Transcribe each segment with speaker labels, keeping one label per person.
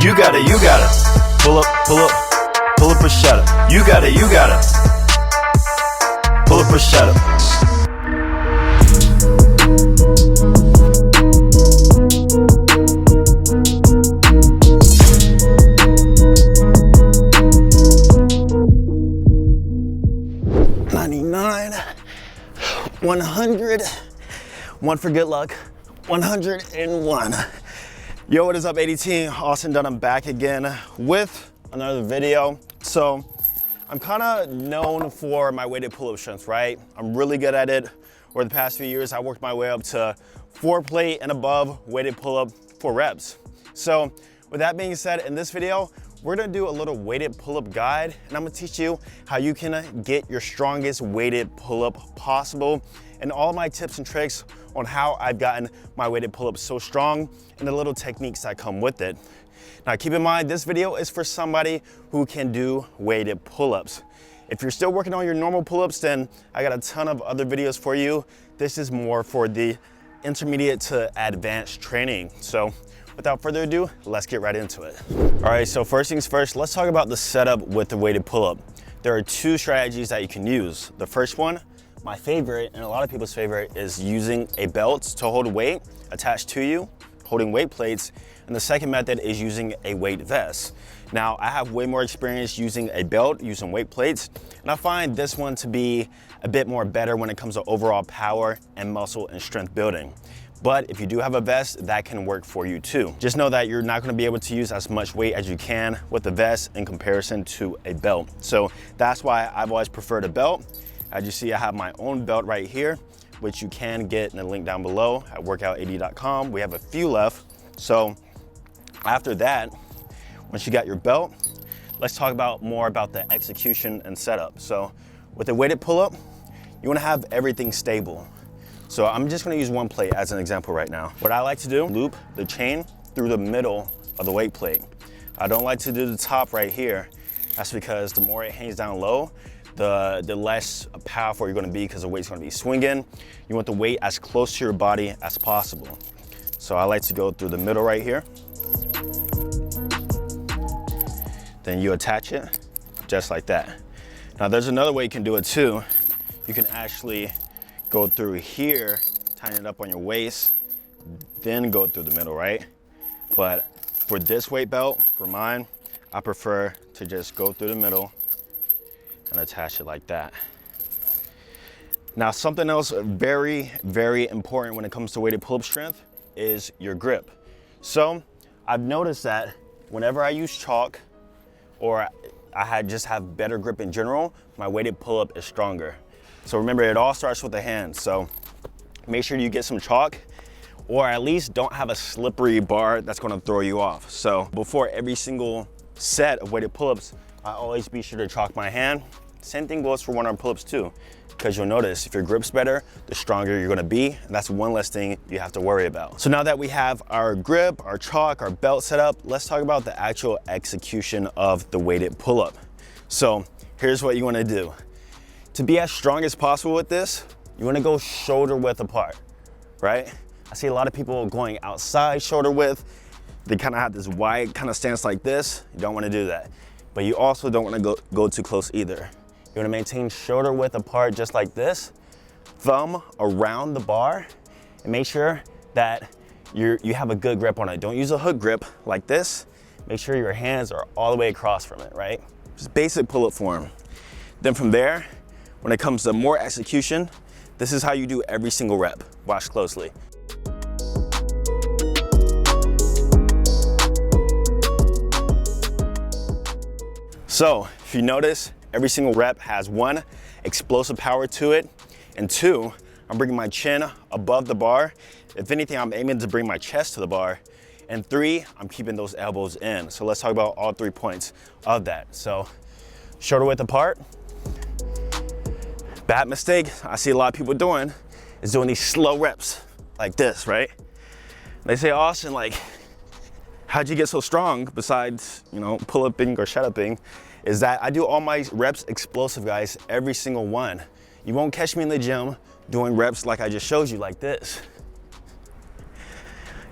Speaker 1: You got it, you got it. Pull up, pull up, pull up or shut up. You got it, you got it. Pull up or shut up. $99, $100, one for good luck, 101. Yo, what is up, AD team? Austin Dunn. I'm back again with another video. So I'm kind of known for my weighted pull-up strength, right? I'm really good at it. Over the past few years, I worked my way up to 4 plate and above weighted pull-up for reps. So with that being said, in this video, we're gonna do a little weighted pull-up guide, and I'm gonna teach you how you can get your strongest weighted pull-up possible, and all my tips and tricks on how I've gotten my weighted pull-ups so strong and the little techniques that come with it. Now keep in mind, this video is for somebody who can do weighted pull-ups. If you're still working on your normal pull-ups, then I got a ton of other videos for you. This is more for the intermediate to advanced training. So without further ado, let's get right into it. All right, so first things first, let's talk about the setup with the weighted pull-up. There are 2 strategies that you can use. The first one, my favorite, and a lot of people's favorite, is using a belt to hold weight attached to you, holding weight plates. And the second method is using a weight vest. Now, I have way more experience using a belt, using weight plates, and I find this one to be a bit more better when it comes to overall power and muscle and strength building. But if you do have a vest, that can work for you too. Just know that you're not gonna be able to use as much weight as you can with the vest in comparison to a belt. So that's why I've always preferred a belt. As you see, I have my own belt right here, which you can get in the link down below at workoutad.com. We have a few left. So after that, once you got your belt, let's talk more about the execution and setup. So with a weighted pull-up, you wanna have everything stable. So I'm just gonna use one plate as an example right now. What I like to do, loop the chain through the middle of the weight plate. I don't like to do the top right here. That's because the more it hangs down low, the less powerful you're gonna be, because the weight's gonna be swinging. You want the weight as close to your body as possible. So I like to go through the middle right here. Then you attach it just like that. Now there's another way you can do it too. You can actually go through here, tighten it up on your waist, then go through the middle, right? But for this weight belt, for mine, I prefer to just go through the middle and attach it like that. Now, something else very, very important when it comes to weighted pull-up strength is your grip. So I've noticed that whenever I use chalk, or I just have better grip in general, my weighted pull-up is stronger. So remember, it all starts with the hands. So make sure you get some chalk, or at least don't have a slippery bar that's gonna throw you off. So before every single set of weighted pull-ups, I always be sure to chalk my hand. Same thing goes for one-arm pull-ups too, because you'll notice if your grip's better, the stronger you're gonna be, and that's one less thing you have to worry about. So now that we have our grip, our chalk, our belt set up, let's talk about the actual execution of the weighted pull-up. So here's what you wanna do. To be as strong as possible with this, you wanna go shoulder width apart, right? I see a lot of people going outside shoulder width. They kind of have this wide kind of stance like this. You don't wanna do that. But you also don't wanna go too close either. You wanna maintain shoulder width apart just like this, thumb around the bar, and make sure that you have a good grip on it. Don't use a hook grip like this. Make sure your hands are all the way across from it, right? Just basic pull-up form. Then from there, when it comes to more execution, this is how you do every single rep. Watch closely. So if you notice, every single rep has 1, explosive power to it, and 2, I'm bringing my chin above the bar. If anything, I'm aiming to bring my chest to the bar. And 3, I'm keeping those elbows in. So let's talk about all 3 points of that. So shoulder width apart. Bad mistake I see a lot of people doing is doing these slow reps like this, right? They say, Austin, like, how'd you get so strong besides, pull-upping or shut-upping? Is that I do all my reps explosive, guys, every single one. You won't catch me in the gym doing reps like I just showed you like this.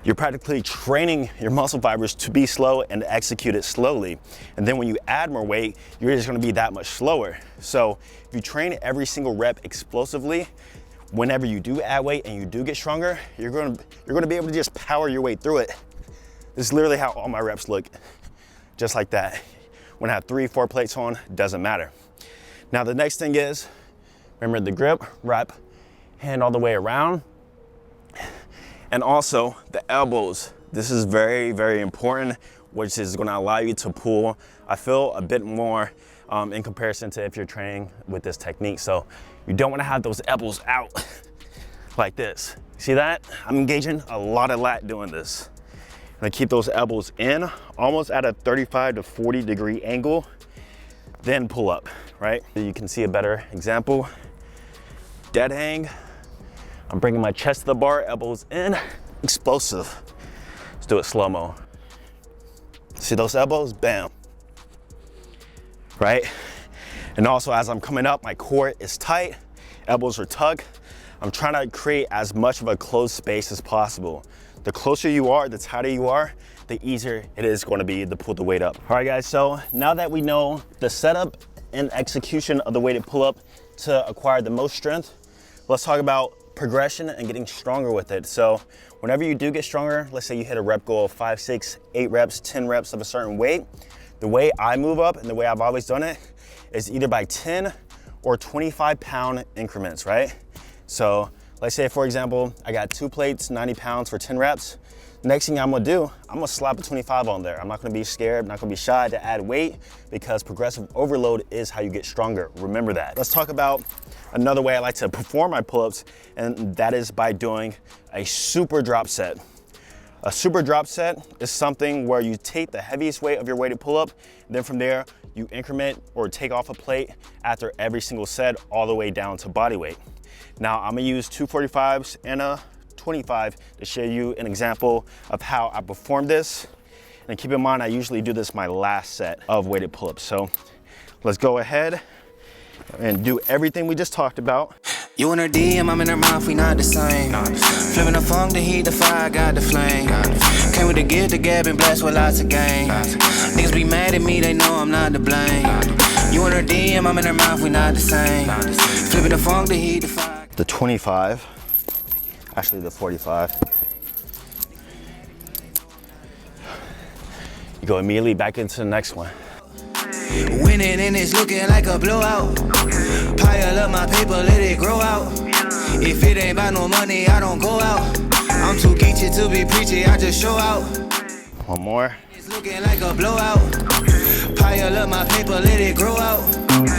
Speaker 1: You're practically training your muscle fibers to be slow and to execute it slowly. And then when you add more weight, you're just gonna be that much slower. So if you train every single rep explosively, whenever you do add weight and you do get stronger, you're gonna be able to just power your way through it. This is literally how all my reps look, just like that. When I have 3, 4 plates on, doesn't matter. Now the next thing is, remember the grip, wrap, hand all the way around. And also the elbows. This is very, very important, which is gonna allow you to pull, I feel, a bit more in comparison to if you're training with this technique. So you don't wanna have those elbows out like this. See that? I'm engaging a lot of lat doing this. I'm gonna keep those elbows in, almost at a 35 to 40 degree angle, then pull up, right? You can see a better example. Dead hang. I'm bringing my chest to the bar, elbows in, explosive. Let's do it slow-mo. See those elbows? Bam. Right? And also as I'm coming up, my core is tight, elbows are tucked. I'm trying to create as much of a closed space as possible. The closer you are, the tighter you are, the easier it is going to be to pull the weight up. All right guys, so now that we know the setup and execution of the weighted pull-up to acquire the most strength, let's talk about progression and getting stronger with it. So whenever you do get stronger, let's say you hit a rep goal of 5, 6, 8 reps, 10 reps of a certain weight, the way I move up and the way I've always done it is either by 10 or 25 pound increments, right? So let's say, for example, I got 2 plates, 90 pounds for 10 reps. Next thing I'm gonna do, I'm gonna slap a 25 on there. I'm not gonna be scared, I'm not gonna be shy to add weight, because progressive overload is how you get stronger. Remember that. Let's talk about another way I like to perform my pull-ups, and that is by doing a super drop set. A super drop set is something where you take the heaviest weight of your weighted pull-up, then from there, you increment or take off a plate after every single set all the way down to body weight. Now, I'm gonna use 245s and a 25 to show you an example of how I perform this. And keep in mind, I usually do this my last set of weighted pull-ups. So let's go ahead and do everything we just talked about.
Speaker 2: You in her DM, I'm in her mouth, we not the same. Flipping the funk, the heat, the fire, got the flame. Came with the gift, the gab, and blessed with lots of game. Niggas be mad at me, they know I'm not to blame. You in her DM, I'm in her mouth, we not the same. Flipping the funk, the heat, the fire.
Speaker 1: The 25, actually the 45. You go immediately back into the next one.
Speaker 2: Winning and it's looking like a blowout. Pile up my paper, let it grow out. If it ain't about no money, I don't go out. I'm too geeky to be preachy, I just show out.
Speaker 1: One more.
Speaker 2: It's looking like a blowout. Pile up my paper, let it grow out.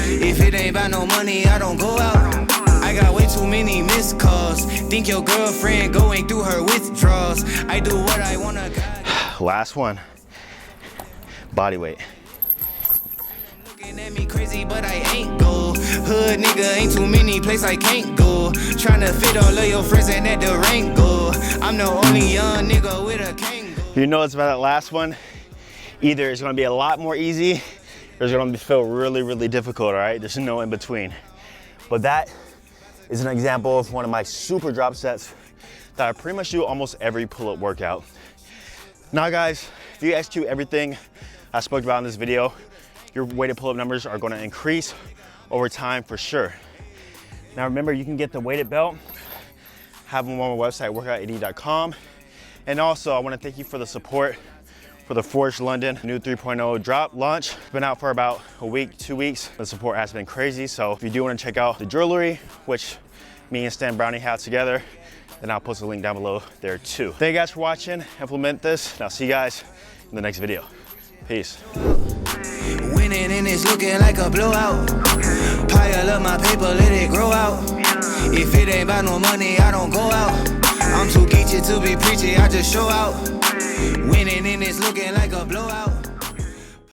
Speaker 2: If it ain't about no money, I don't go out. I got way too many missed calls. Think your girlfriend going through her withdrawals. I do what I wanna.
Speaker 1: Last one. Body weight.
Speaker 2: Looking at me crazy, but I ain't go. Hood nigga, ain't too many places I can't go. Tryna fit all of your friends and at the rank go. I'm the only young nigga with a Kangol.
Speaker 1: You know it's about that last one. Either it's gonna be a lot more easy, or it's gonna feel really, really difficult, all right? There's no in between. But that is an example of one of my super drop sets that I pretty much do almost every pull-up workout. Now guys, if you execute everything I spoke about in this video, your weighted pull-up numbers are gonna increase over time for sure. Now remember, you can get the weighted belt, have them on my website, workout80.com. And also, I wanna thank you for the support for the Forge London new 3.0 drop launch. It's been out for about a week, 2 weeks. The support has been crazy. So if you do wanna check out the jewelry, which me and Stan Brownie have together, then I'll post a link down below there too. Thank you guys for watching, implement this, and I'll see you guys in the next video. Peace.
Speaker 2: Winning and it's looking like a blowout. Pile up my paper, let it grow out. If it ain't about no money, I don't go out. I'm too geeky to be preachy, I just show out. Winning and it's looking like a blowout.